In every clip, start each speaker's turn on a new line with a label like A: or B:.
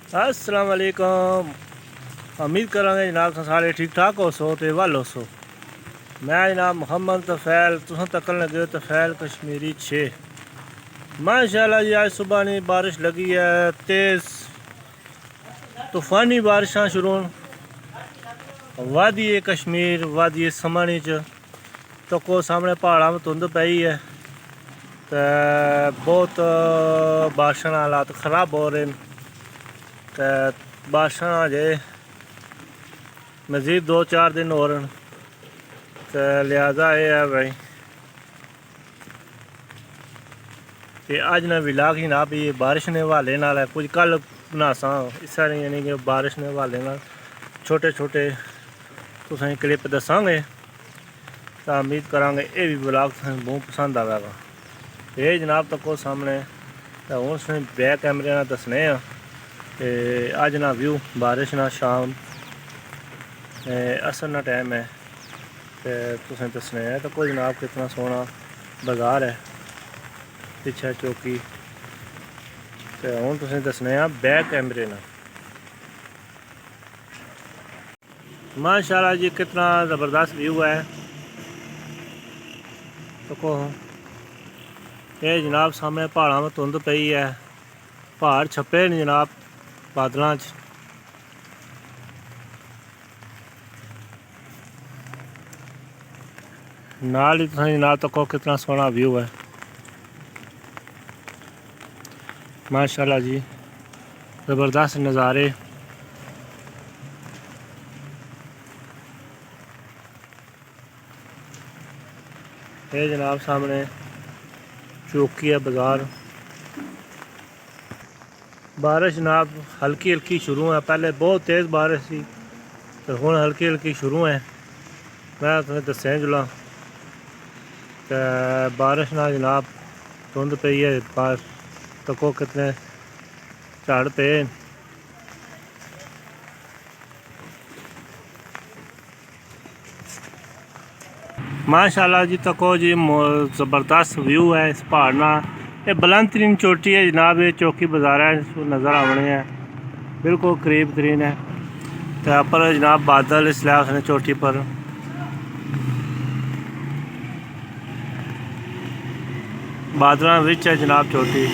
A: अस्सलाम वालेकुम। उम्मीद करांगे जनाब तुम सारे ठीक ठाक हो सो तो वल हो सो। मैं जनाब मुहम्मद तफैल तुम तकन लगे हो तफैल कश्मीरी 6। माशाल्लाह जी आज सुबह नहीं बारिश लगी है, तेज़ तूफ़ानी बारिशां शुरू वादी कश्मीर वादी समानी च तो को सामने पहाड़ा में धुंध पई है तो बहुत बारिशां हालात ख़राब हो रहे हैं। तो बारिशां अजे मज़ीद 2-4 दिन हो रहे हैं तो लिहाजा ये है भाई कि अज ना विलाग ही ना भी बारिश ने हवाले नाल है। कुछ कल बनासा इस नहीं यानी कि बारिश ने हवाले नाल छोटे छोटे तुसें क्लिप दसांगे तो उम्मीद करांगे ये भी ब्लॉग तुसें बहुत पसंद आवेगा। ये जनाब तको सामने तो हूँ तुसें बैक कैमरे नाल दसने कि अज ना व्यू बारिश ना शाम असर ना टाइम है तो तुसें दसने है। तो कोई जनाब कितना सोहना बाज़ार है पिछे चौकी तो हूँ तुसें दसने बैक कैमरे ना। माशाल्लाह जी कितना ज़बरदस्त व्यू है। तो ये जनाब सामने पहाड़ा में धुंध पई है, पहाड़ छप्पे न जनाब बादलों च। नाल ही तुसें जनाब तको कितना सोहना व्यू है माशाल्लाह जी ज़बरदस्त नज़ारे। ये जनाब सामने चौकी है बाज़ार। बारिश जनाब हल्की हल्की शुरू है, पहले बहुत तेज़ बारिश थी तो हुण हल्की हल्की शुरू है। मैं तुसें दस्सें जुला तो बारिश ना जनाब धुंध पई है, बाहर तको कितने झाड़ पे। माशाल्लाह जी तको जी ज़बरदस्त व्यू है इस पहाड़ ना। ये बुलंद तरीन चोटी है जनाब, ये चौकी बाज़ार है नज़र आने है बिल्कुल करीब तरीन है। तो पर जनाब बादल इसलिए उसने चोटी पर बादलों विच है जनाब चोटी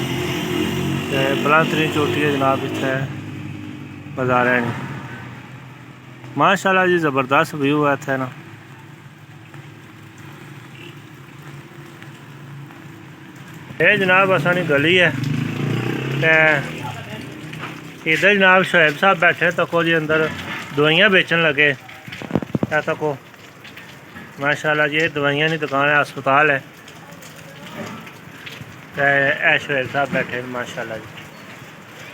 A: बुलंद तरीन चोटी है जनाब इतने बाज़ार है। माशाल्लाह जी ज़बरदस्त व्यू है इतने ना। ये जनाब असानी गली है इधर जनाब शोएब साहब बैठे तको जी अंदर दवाइयाँ बेचन लगे है। तको माशाल्लाह जी दवाइयाँ की दुकान है, अस्पताल है। शोएब साहब बैठे माशाल्लाह जी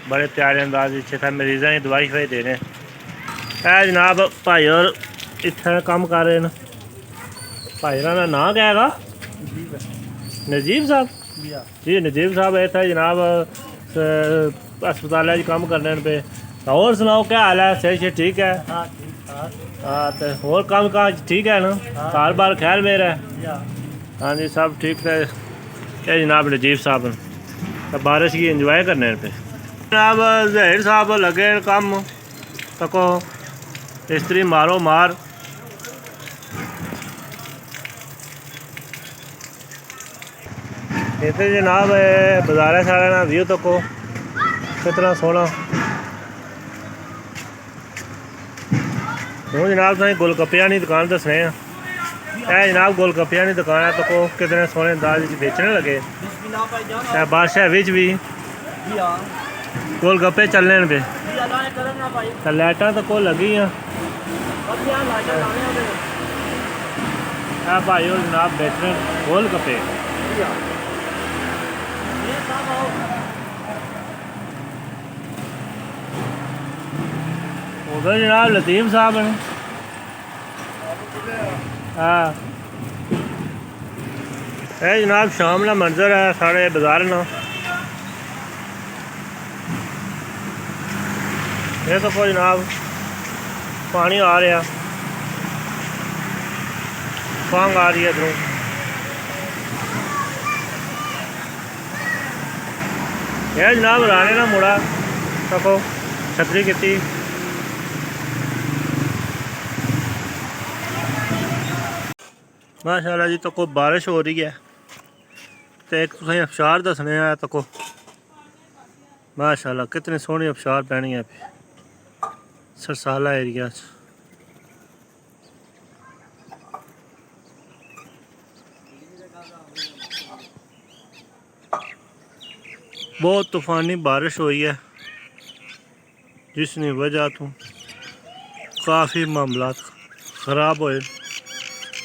A: बड़े प्यारे अंदाज इतने मरीज़ों की दवाई शवाई दे रहे हैं। जनाब भाई और इतने कम कर रहे हैं। भाई का नाम क्या है? नजीब साहब जी नजीब साहब इतने जनाब अस्पताल कम करने पे। और सुनाओ क्या हाल है? सही से ठीक है? हाँ तो और कम काज ठीक है ना? घर बार खैर मेरा है? हाँ जी सब ठीक है। ये जनाब नजीब साहब तो बारिश की इंजॉय करने पे। जनाब जहीर साहब लगे कम तको इस्त्री मारो मार। इतने जनाब बाज़ार सारे ना व्यू तको कितना सोहना। हूँ जनाब तुसें गोलगप्पियां की दुकान दसने हैं। जनाब गोलगप्पियां की दुकान है तको कितने सोहने अंदाज बेचने लगे। बादशाह बिच भी गोलगप्पे चलने पे तो लाइटां तको लगी भाई और जनाब बेचने गोलगप्पे। उधर जनाब लतीफ़ साहब ने हाँ ये जनाब शाम का मंजर है साढ़े बाज़ार ना। ये तो कोई जनाब पानी आ रहा पांग आ रही है इधरों। यह जनाब राणे ना मुड़ा तको छतरी की माशाल्लाह जी। तो को बारिश हो रही है तो एक तुसें अबशार दसने आया तो को माशाल्लाह कितनी सोहनी अबशार पैनी है सरसाला एरिया च। बहुत तूफानी बारिश हुई है जिसकी वजह तो काफ़ी मामला ख़राब होए,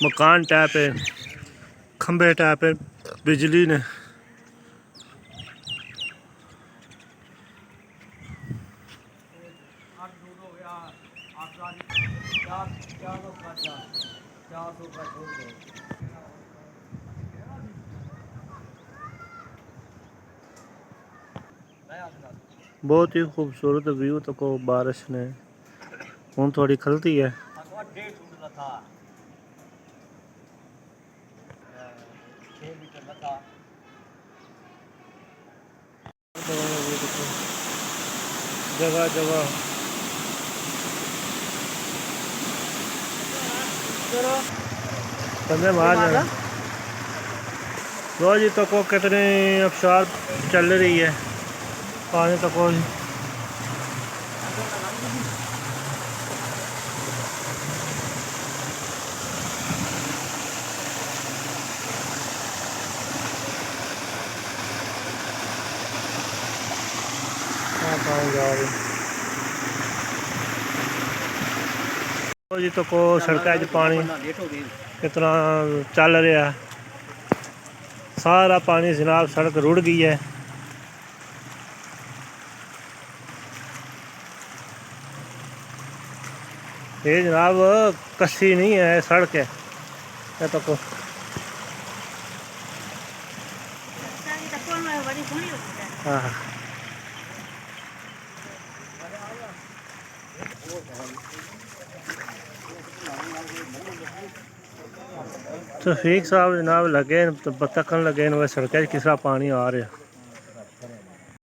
A: मकान टह पे, खंबे टह पे, बिजली ने बहुत ही खूबसूरत व्यू तो को बारिश ने हूँ थोड़ी खलती है। जगह जगह बंदे बाहर जाना। लो जी तो को कितनी अबशार चल रही है पानी तो को जी तो को सड़क पानी कितना चल रहा, सारा पानी जनाब सड़क रुड़ गई है। ये जनाब कस्सी नहीं है, सड़क है ये तो को। हाँ तो ठीक साहब जनाब लगे तो तकन लगे सड़क किस तरह पानी आ रहा।